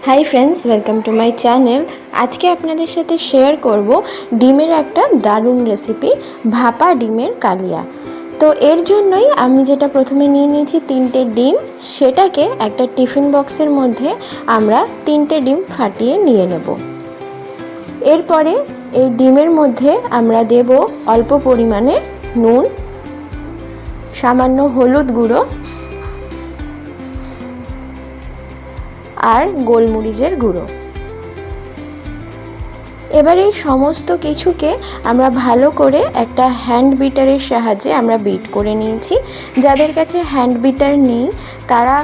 Hi friends, welcome to my channel. আজকে আপনাদের সাথে শেয়ার করব ডিমের একটা দারুণ রেসিপি, ভাপা ডিমের কালিয়া। তো এর জন্যই আমি যেটা প্রথমে নিয়ে নিয়েছি 3টে ডিম। সেটাকে একটা টিফিন বক্সের মধ্যে আমরা 3টে ডিম ফাটিয়ে নিয়ে নেব। এরপরে এই ডিমের মধ্যে আমরা দেব অল্প পরিমাণে নুন, সামান্য হলুদ গুঁড়ো আর গোলমরিচের গুঁড়ো। এবার এই সমস্ত কিছুকে আমরা ভালো করে একটা হ্যান্ড বিটারের সাহায্যে আমরা বিট করে নিয়েছি। যাদের কাছে হ্যান্ড বিটার নেই তারা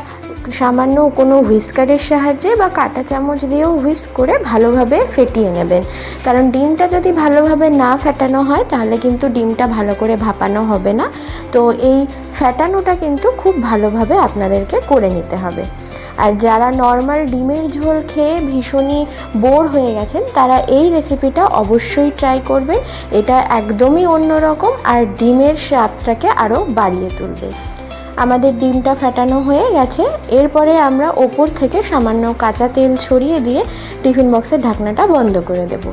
সামান্য কোনো হুইস্কারের সাহায্যে বা কাঁটা চামচ দিয়েও হুইস্ক করে ভালোভাবে ফেটিয়ে নেবেন, কারণ ডিমটা যদি ভালোভাবে না ফেটানো হয় তাহলে কিন্তু ডিমটা ভালো করে ভাপানো হবে না। তো এই ফেটানোটা কিন্তু খুব ভালোভাবে আপনাদেরকে করে নিতে হবে। আর যারা নর্মাল ডিমের ঝোল খেয়ে ভীষণই বোর হয়ে গেছেন তারা এই রেসিপিটা অবশ্যই ট্রাই করবেন। এটা একদমই অন্যরকম আর ডিমের স্বাদটাকে আরও বাড়িয়ে তুলবে। আমাদের ডিমটা ফেটানো হয়ে গেছে। এরপরে আমরা ওপর থেকে সামান্য কাঁচা তেল ছড়িয়ে দিয়ে টিফিন বক্সের ঢাকনাটা বন্ধ করে দেব।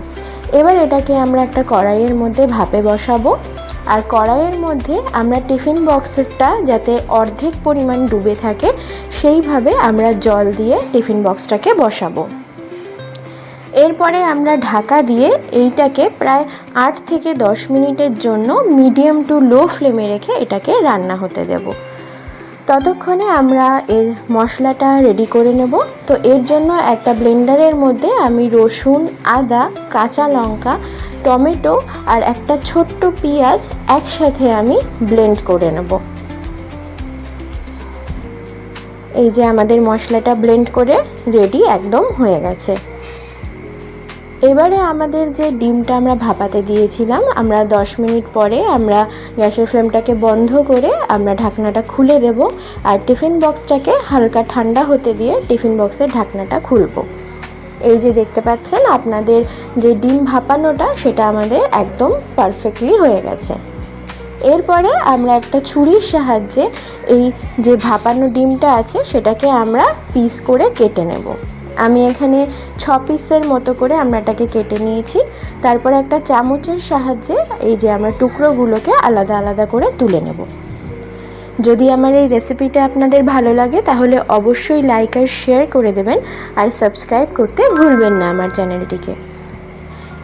এবার এটাকে আমরা একটা কড়াইয়ের মধ্যে ভাপে বসাবো। আর কড়াইয়ের মধ্যে আমরা টিফিন বক্সটা যাতে অর্ধেক পরিমাণ ডুবে থাকে সেইভাবে আমরা জল দিয়ে টিফিন বক্সটাকে বসাবো। এরপরে আমরা ঢাকা দিয়ে এইটাকে প্রায় 8 থেকে 10 মিনিটের জন্য মিডিয়াম টু লো ফ্লেমে রেখে এটাকে রান্না হতে দেব। ততক্ষণে আমরা এর মশলাটা রেডি করে নেব। তো এর জন্য একটা ব্লেন্ডারের মধ্যে আমি রসুন, আদা, কাঁচা লঙ্কা, টমেটো আর একটা ছোট্ট পেঁয়াজ একসাথে আমি ব্লেন্ড করে নেব। এই যে আমাদের মশলাটা ব্লেন্ড করে রেডি একদম হয়ে গেছে। এবারে আমাদের যে ডিমটা আমরা ভাপাতে দিয়েছিলাম, আমরা 10 মিনিট পরে আমরা গ্যাসের ফ্লেমটাকে বন্ধ করে আমরা ঢাকনাটা খুলে দেব। আর টিফিন বক্সটাকে হালকা ঠান্ডা হতে দিয়ে টিফিন বক্সের ঢাকনাটা খুলবো। এই যে দেখতে পাচ্ছেন আপনাদের যে ডিম ভাপানোটা সেটা আমাদের একদম পারফেক্টলি হয়ে গেছে। এরপরে আমরা একটা ছুরির সাহায্যে এই যে ভাপানো ডিমটা আছে সেটাকে আমরা পিস করে কেটে নেব। আমি এখানে 6 পিসের মতো করে আমরা এটাকে কেটে নিয়েছি। তারপরে একটা চামচের সাহায্যে এই যে আমরা টুকরোগুলোকে আলাদা আলাদা করে তুলে নেব। যদি আমার এই রেসিপিটা আপনাদের ভালো লাগে তাহলে অবশ্যই লাইক আর শেয়ার করে দেবেন, আর সাবস্ক্রাইব করতে ভুলবেন না আমার চ্যানেলটিকে।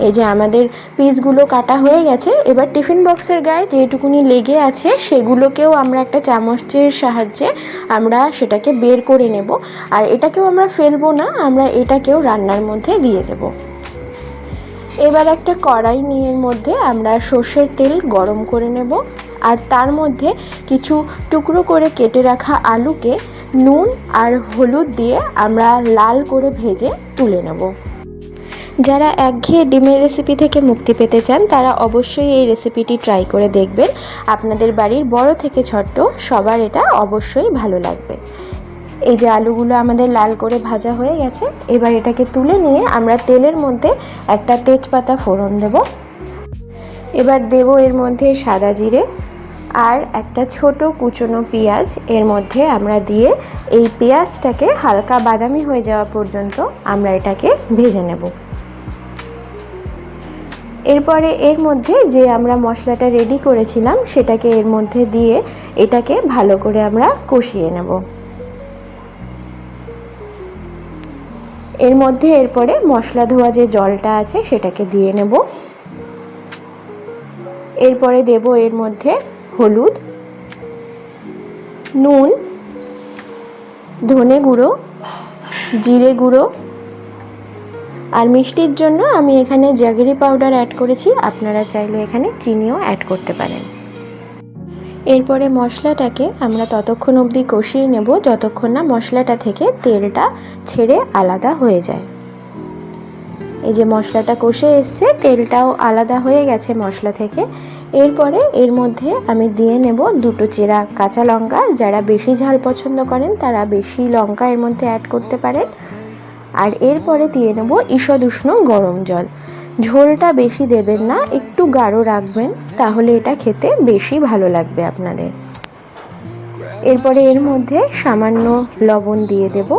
এই যে আমাদের পিসগুলো কাটা হয়ে গেছে। এবার টিফিন বক্সের গায়ে যেটুকুনি লেগে আছে সেগুলোকেও আমরা একটা চামচের সাহায্যে আমরা সেটাকে বের করে নেব। আর এটাকেও আমরা ফেলবো না, আমরা এটাকেও রান্নার মধ্যে দিয়ে দেব। এবার একটা কড়াই নিয়ে মধ্যে আমরা সর্ষের তেল গরম করে নেব। আর তার মধ্যে কিছু টুকরো করে কেটে রাখা আলুকে নুন আর হলুদ দিয়ে আমরা লাল করে ভেজে তুলে নেব। যারা একঘেয়ে ডিমের রেসিপি থেকে মুক্তি পেতে চান তারা অবশ্যই এই রেসিপিটি ট্রাই করে দেখবেন। আপনাদের বাড়ির বড় থেকে ছোট সবার এটা অবশ্যই ভালো লাগবে। এই যে আলুগুলো আমাদের লাল করে ভাজা হয়ে গেছে। এবার এটাকে তুলে নিয়ে আমরা তেলের মধ্যে একটা তেজপাতা ফোড়ন দেব। এবার দেব এর মধ্যে সাদা জিরে আর একটা ছোট কুচনো পেঁয়াজ এর মধ্যে আমরা দিয়ে এই পেঁয়াজটাকে হালকা বাদামি হয়ে যাওয়া পর্যন্ত আমরা এটাকে ভেজে নেব। এরপরে এর মধ্যে যে আমরা মশলাটা রেডি করেছিলাম সেটাকে এর মধ্যে দিয়ে এটাকে ভালো করে আমরা কষিয়ে নেব। এর মধ্যে এরপরে মশলা ধোয়া যে জলটা আছে সেটাকে দিয়ে নেব। এরপরে দেব এর মধ্যে হলুদ, নুন, ধনে গুঁড়ো, জিরে গুঁড়ো আর মিষ্টির জন্য আমি এখানে জ্যাগেরি পাউডার অ্যাড করেছি। আপনারা চাইলে এখানে চিনিও অ্যাড করতে পারেন। এরপরে মশলাটাকে আমরা ততক্ষণ অবধি কষিয়ে নেব যতক্ষণ না মশলাটা থেকে তেলটা ছেড়ে আলাদা হয়ে যায়। এই যে মশলাটা কষে এসছে, তেলটাও আলাদা হয়ে গেছে মশলা থেকে। এরপরে এর মধ্যে আমি দিয়ে নেব 2টো চেরা কাঁচা লঙ্কা। যারা বেশি ঝাল পছন্দ করেন তারা বেশি লঙ্কা এর মধ্যে অ্যাড করতে পারেন। আর এরপরে দিয়ে নেব ঈষৎ উষ্ণ গরম জল। ঝোলটা বেশি দেবেন না, একটু গাঢ় রাখবেন, তাহলে এটা খেতে বেশি ভালো লাগবে আপনাদের। এরপরে এর মধ্যে সামান্য লবণ দিয়ে দেব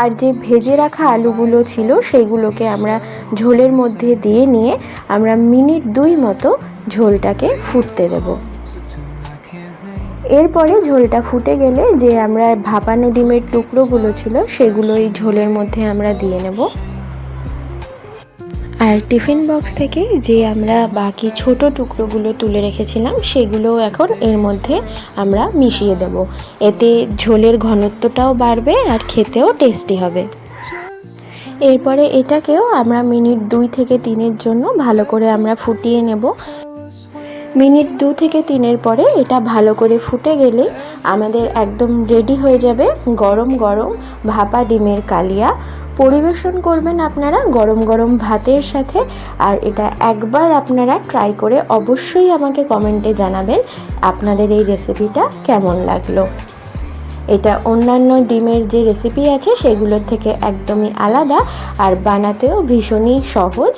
আর যে ভেজে রাখা আলুগুলো ছিল সেইগুলোকে আমরা ঝোলের মধ্যে দিয়ে নিয়ে আমরা মিনিট 2 মতো ঝোলটাকে ফুটতে দেব। এরপরে ঝোলটা ফুটে গেলে যে আমরা ভাপানো ডিমের টুকরোগুলো ছিল সেগুলো এই ঝোলের মধ্যে আমরা দিয়ে নেব। আর টিফিন বক্স থেকে যে আমরা বাকি ছোট টুকরোগুলো তুলে রেখেছিলাম সেগুলো এখন এর মধ্যে আমরা মিশিয়ে দেব। এতে ঝোলের ঘনত্বটাও বাড়বে আর খেতেও টেস্টি হবে। এরপরে এটাকেও আমরা মিনিট 2 থেকে 3-এর জন্য ভালো করে আমরা ফুটিয়ে নেব। মিনিট 2 থেকে 3-এর পরে এটা ভালো করে ফুটে গেলে আমাদের একদম রেডি হয়ে যাবে গরম গরম ভাপা ডিমের কালিয়া। পরিবেশন করবেন আপনারা গরম গরম ভাতের সাথে। আর এটা একবার আপনারা ট্রাই করে অবশ্যই আমাকে কমেন্টে জানাবেন আপনাদের এই রেসিপিটা কেমন লাগলো। এটা অন্যান্য ডিমের যে রেসিপি আছে সেগুলোর থেকে একদমই আলাদা আর বানাতেও ভীষণই সহজ।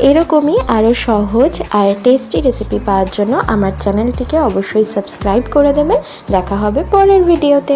এরকমই আরও সহজ আর টেস্টি রেসিপি পাওয়ার জন্য আমার চ্যানেলটিকে অবশ্যই সাবস্ক্রাইব করে দেবেন। দেখা হবে পরের ভিডিওতে।